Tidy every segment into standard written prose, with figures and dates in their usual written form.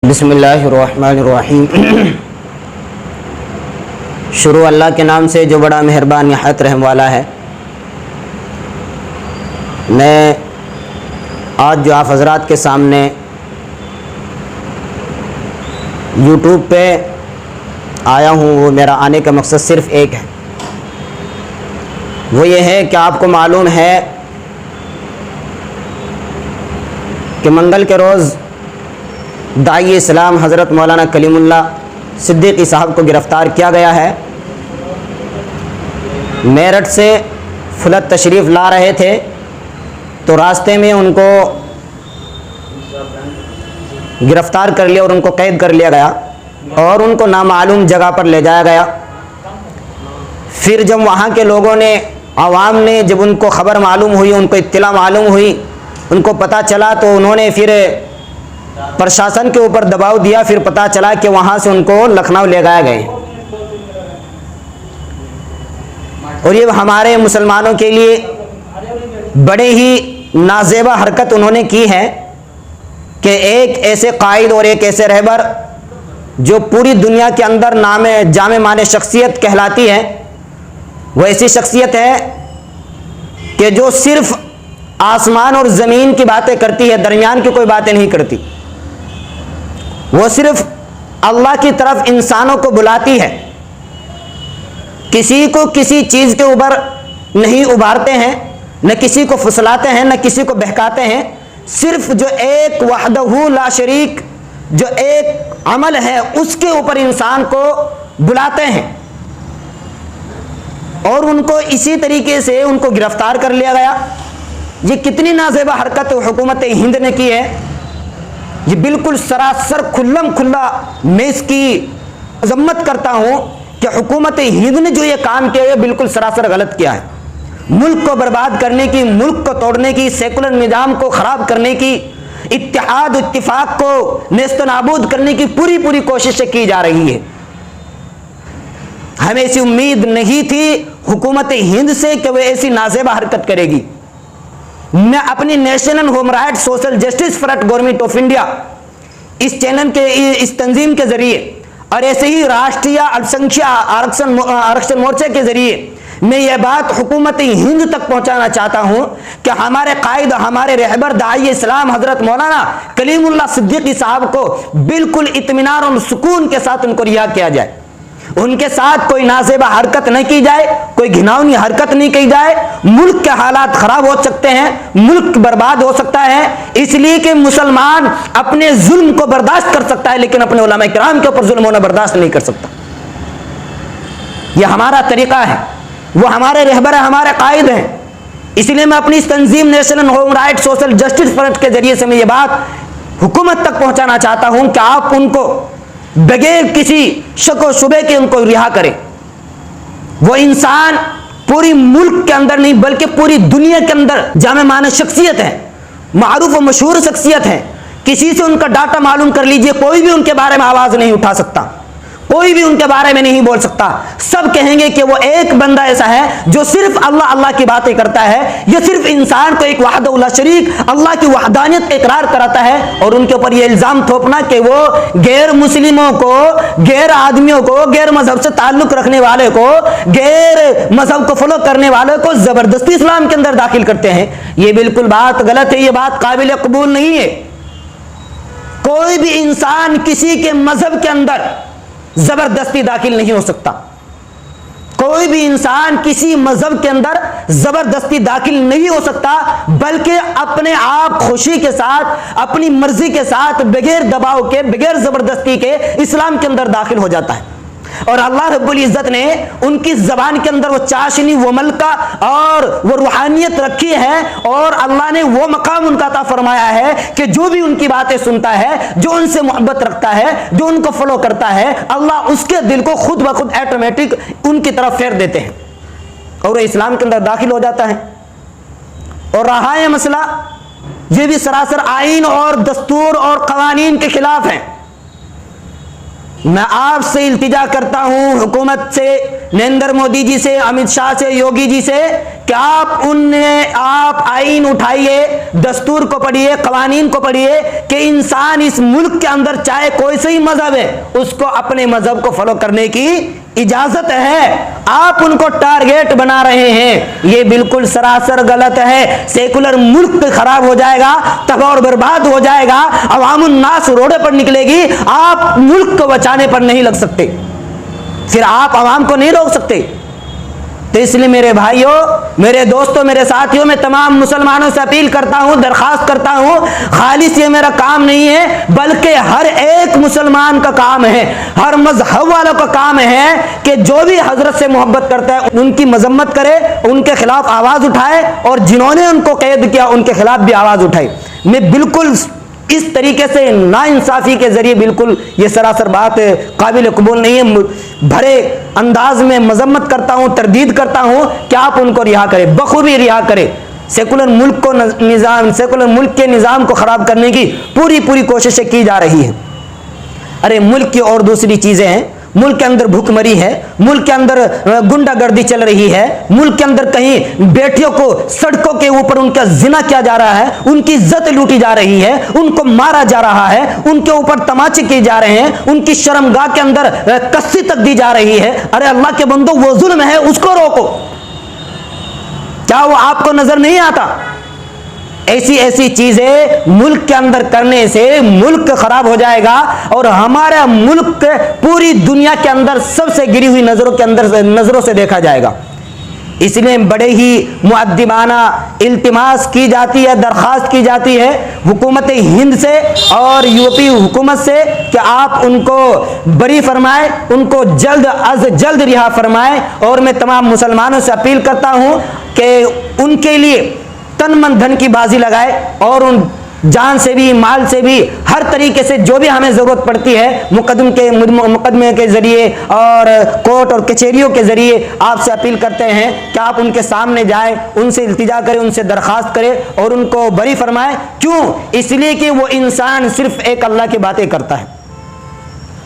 बिस्मिल्लाहिर्रहमानिर्रहीम। शुरू अल्लाह के नाम से जो बड़ा मेहरबान निहायत रहम वाला है। मैं आज जो आप हज़रात के सामने यूट्यूब पे आया हूँ, वो मेरा आने का मकसद सिर्फ़ एक है। वो ये है कि आपको मालूम है कि मंगल के रोज़ दाई इस्लाम हज़रत मौलाना कलीमुल्लाह सिद्दीकी साहब को गिरफ़्तार किया गया है। मेरठ से फुलत तशरीफ़ ला रहे थे तो रास्ते में उनको गिरफ़्तार कर लिया और उनको कैद कर लिया गया और उनको नामालूम जगह पर ले जाया गया। फिर जब वहाँ के लोगों ने, आवाम ने, जब उनको ख़बर मालूम हुई, उनको इत्तला मालूम हुई, उनको पता चला, तो उन्होंने फिर प्रशासन के ऊपर दबाव दिया। फिर पता चला कि वहाँ से उनको लखनऊ ले गए गए। और ये हमारे मुसलमानों के लिए बड़े ही नाज़ेबा हरकत उन्होंने की है कि एक ऐसे कायद और एक ऐसे रहबर जो पूरी दुनिया के अंदर जामे माने शख्सियत कहलाती है, वो ऐसी शख्सियत है कि जो सिर्फ आसमान और ज़मीन की बातें करती है, दरमियान की कोई बातें नहीं करती। वो सिर्फ अल्लाह की तरफ इंसानों को बुलाती है, किसी को किसी चीज़ के ऊपर नहीं उभारते हैं, न किसी को फुसलाते हैं, न किसी को बहकाते हैं। सिर्फ जो एक वहदहू ला शरीक, जो एक अमल है, उसके ऊपर इंसान को बुलाते हैं। और उनको इसी तरीके से उनको गिरफ्तार कर लिया गया। ये कितनी नाज़ेबा हरकत हुकूमत हिंद ने की है। ये बिल्कुल सरासर खुल्लम खुल्ला मैं इसकी अजम्मत करता हूँ कि हुकूमत हिंद ने जो ये काम किया है बिल्कुल सरासर गलत किया है। मुल्क को बर्बाद करने की, मुल्क को तोड़ने की, सेकुलर निज़ाम को ख़राब करने की, इत्तेहाद इत्तिफाक को नेस्तनाबूद करने की पूरी पूरी कोशिशें की जा रही है। हमें ऐसी उम्मीद नहीं थी हुकूमत हिंद से कि वह ऐसी नाज़ेबा हरकत करेगी। मैं अपनी national human right social justice front government of India इस चैनल के, इस तंजीम के जरिए और ऐसे ही राष्ट्रीय अल्पसंख्यक आरक्षण मोर्चे के जरिए मैं ये बात हुकूमत हिंद तक पहुंचाना चाहता हूं कि हमारे कायद, हमारे रहबर दाई इस्लाम हजरत मौलाना कलीमुल्लाह सिद्दीकी साहब को बिल्कुल इत्मीनान और सुकून के साथ उनको रिहा किया जाए। उनके साथ कोई नाज़ेबा हरकत नहीं की जाए, कोई घिनौनी हरकत नहीं की जाए। मुल्क के हालात खराब हो सकते हैं, मुल्क बर्बाद हो सकता है, इसलिए कि मुसलमान अपने जुल्म को बर्दाश्त कर सकता है लेकिन अपने उलमा किराम के ऊपर जुल्म होना बर्दाश्त नहीं कर सकता। यह हमारा तरीका है, वो हमारे रहबर है, हमारे कायद हैं। इसलिए मैं अपनी इस तंजीम national human right social justice front के जरिए से मैं ये बात हुकूमत तक पहुंचाना चाहता हूं कि आप उनको बगैर किसी शक व शुबे के उनको रिहा करें। वो इंसान पूरी मुल्क के अंदर नहीं बल्कि पूरी दुनिया के अंदर जामे माने शख्सियत है, मारूफ और मशहूर शख्सियत है। किसी से उनका डाटा मालूम कर लीजिए, कोई भी उनके बारे में आवाज नहीं उठा सकता, कोई भी उनके बारे में नहीं बोल सकता। सब कहेंगे कि वो एक बंदा ऐसा है जो सिर्फ अल्लाह अल्लाह की बातें करता है। ये सिर्फ इंसान को एक वहदहू ला शरीक अल्लाह की वहदानियत इकरार कराता है। और उनके ऊपर ये इल्जाम थोपना कि वो गैर मुस्लिमों को, गैर आदमियों को, गैर मजहब से ताल्लुक रखने वाले को, गैर मजहब को फॉलो करने वाले को जबरदस्ती इस्लाम के अंदर दाखिल करते हैं, ये बिल्कुल बात गलत है। ये बात काबिल कबूल नहीं है। कोई भी इंसान किसी के मजहब के अंदर जबरदस्ती दाखिल नहीं हो सकता। कोई भी इंसान किसी मजहब के अंदर जबरदस्ती दाखिल नहीं हो सकता, बल्कि अपने आप खुशी के साथ, अपनी मर्जी के साथ, बगैर दबाव के, बगैर जबरदस्ती के इस्लाम के अंदर दाखिल हो जाता है। और अल्लाह रब्बुल इज्जत ने उनकी जबान के अंदर वो चाशनी, वो मलका और वो रूहानियत रखी है। और अल्लाह ने वो मकाम उनका अता फरमाया है कि जो भी उनकी बातें सुनता है, जो उनसे मोहब्बत रखता है, जो उनको फॉलो करता है, अल्लाह उसके दिल को खुद ब खुद ऑटोमेटिक उनकी तरफ फेर देते हैं और वो इस्लाम के अंदर दाखिल हो जाता है। और रहा है मसला, ये भी सरासर आईन और दस्तूर और कवानीन के खिलाफ है। मैं आपसे इल्तिजा करता हूं, हुकूमत से, नरेंद्र मोदी जी से, अमित शाह से, योगी जी से, कि आप आईन उठाइए, दस्तूर को पढ़िए, कवानीन को पढ़िए, कि इंसान इस मुल्क के अंदर चाहे कोई सा ही मजहब है, उसको अपने मजहब को फॉलो करने की इजाजत है। आप उनको टारगेट बना रहे हैं, ये बिल्कुल सरासर गलत है। सेकुलर मुल्क खराब हो जाएगा, तबाह और बर्बाद हो जाएगा, अवामुन नास रोडे पर निकलेगी। आप मुल्क को बचाने पर नहीं लग सकते, फिर आप अवाम को नहीं रोक सकते। तो इसलिए मेरे भाइयों, मेरे दोस्तों, मेरे साथियों, मैं तमाम मुसलमानों से अपील करता हूं, दरखास्त करता हूं, खालिस ये मेरा काम नहीं है, बल्कि हर एक मुसलमान का काम है, हर मजहब वालों का काम है कि जो भी हजरत से मोहब्बत करता है उनकी मजम्मत करे, उनके खिलाफ आवाज उठाए, और जिन्होंने उनको कैद किया उनके खिलाफ भी आवाज उठाए। मैं बिल्कुल इस तरीके से नाइंसाफी के जरिए, बिल्कुल ये सरासर बात काबिल कबूल नहीं है, भरे अंदाज में मजम्मत करता हूं, तरदीद करता हूं कि आप उनको रिहा करें, बखूबी रिहा करें। सेकुलर मुल्क को सेकुलर मुल्क के निज़ाम को खराब करने की पूरी कोशिशें की जा रही हैं। अरे मुल्क की और दूसरी चीजें हैं, मुल्क के अंदर भूखमरी है, मुल्क के अंदर गुंडागर्दी चल रही है, मुल्क के अंदर कहीं बेटियों को सड़कों के ऊपर उनका जिना किया जा रहा है, उनकी इज्जत लूटी जा रही है, उनको मारा जा रहा है, उनके ऊपर तमाचे किए जा रहे हैं, उनकी शर्मगाह के अंदर कस्सी तक दी जा रही है। अरे अल्लाह के बंदो, वो जुल्म है, उसको रोको। क्या वो आपको नजर नहीं आता? ऐसी चीजें मुल्क के अंदर करने से मुल्क खराब हो जाएगा, और हमारा मुल्क पूरी दुनिया के अंदर सबसे गिरी हुई नजरों से देखा जाएगा। इसलिए बड़े ही मुअद्दिबाना इल्तिमास की जाती है, दरखास्त की जाती है हुकूमत हिंद से और यूपी हुकूमत से कि आप उनको बरी फरमाएं, उनको जल्द अज जल्द रिहा फरमाएं। और मैं तमाम मुसलमानों से अपील करता हूं कि उनके लिए तन मन धन की बाजी लगाए, और उन जान से भी, माल से भी, हर तरीके से जो भी हमें जरूरत पड़ती है, मुकदमे के जरिए और कोर्ट और कचहरियों के जरिए आपसे अपील करते हैं कि आप उनके सामने जाएं, उनसे इल्तिजा करें, उनसे दरखास्त करें और उनको बरी फरमाएं। क्यों? इसलिए कि वो इंसान सिर्फ एक अल्लाह की बातें करता है,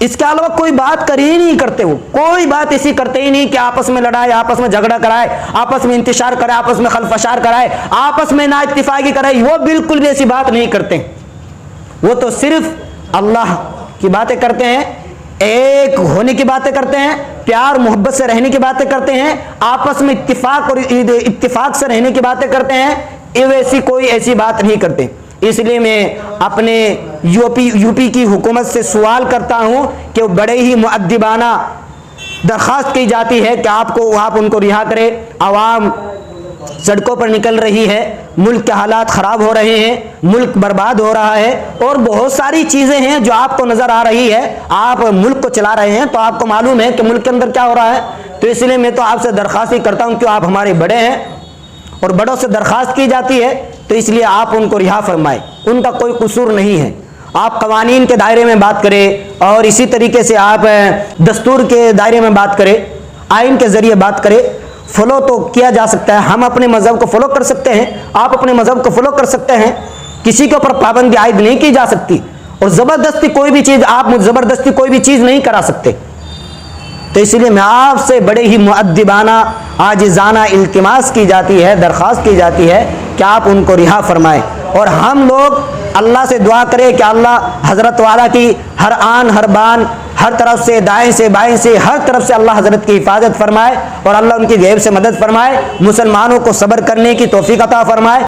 इसके अलावा कोई बात कर ही नहीं करते। वो कोई बात ऐसी करते ही नहीं कि आपस में लड़ाए, आपस में झगड़ा कराए, आपस में इंतशार कराए, आपस में खलफशार कराए, आपस में ना इत्तिफाकी कराए। वो बिल्कुल भी ऐसी बात नहीं करते। वो तो सिर्फ अल्लाह की बातें करते हैं, एक होने की बातें करते हैं, प्यार मोहब्बत से रहने की बातें करते हैं, आपस में इत्तिफाक और इत्तिफाक से रहने की बातें करते हैं। वैसी कोई ऐसी बात नहीं करते। इसलिए मैं अपने यूपी की हुकूमत से सवाल करता हूं कि बड़े ही मुअद्दिबाना दरख्वास्त की जाती है कि आप उनको रिहा करें। आवाम सड़कों पर निकल रही है, मुल्क के हालात ख़राब हो रहे हैं, मुल्क बर्बाद हो रहा है, और बहुत सारी चीज़ें हैं जो आपको नज़र आ रही है। आप मुल्क को चला रहे हैं तो आपको मालूम है कि मुल्क के अंदर क्या हो रहा है। तो इसलिए मैं तो आपसे दरख्वास्त ही करता हूँ कि आप हमारे बड़े हैं और बड़ों से दरख्वास्त की जाती है, तो इसलिए आप उनको रिहा फरमाएं। उनका कोई कसूर नहीं है। आप कवानीन के दायरे में बात करें, और इसी तरीके से आप दस्तूर के दायरे में बात करें, आइन के ज़रिए बात करें। फॉलो तो किया जा सकता है, हम अपने मज़हब को फॉलो कर सकते हैं, आप अपने मज़हब को फॉलो कर सकते हैं, किसी के ऊपर पाबंदी आयद नहीं की जा सकती, और ज़बरदस्ती कोई भी चीज़ आप ज़बरदस्ती कोई भी चीज़ नहीं करा सकते। तो इसलिए मैं आपसे बड़े ही मुअद्दिबाना आजिज़ाना इल्तिमास की जाती है, दरख्वास्त की जाती है कि आप उनको रिहा फरमाएं। और हम लोग अल्लाह से दुआ करें कि अल्लाह हज़रत वाला की हर आन हर बान, हर तरफ से, दाएं से बाएं से, हर तरफ से अल्लाह हज़रत की हिफाजत फरमाए, और अल्लाह उनकी गैब से मदद फरमाए, मुसलमानों को सब्र करने की तौफीक अता फरमाए।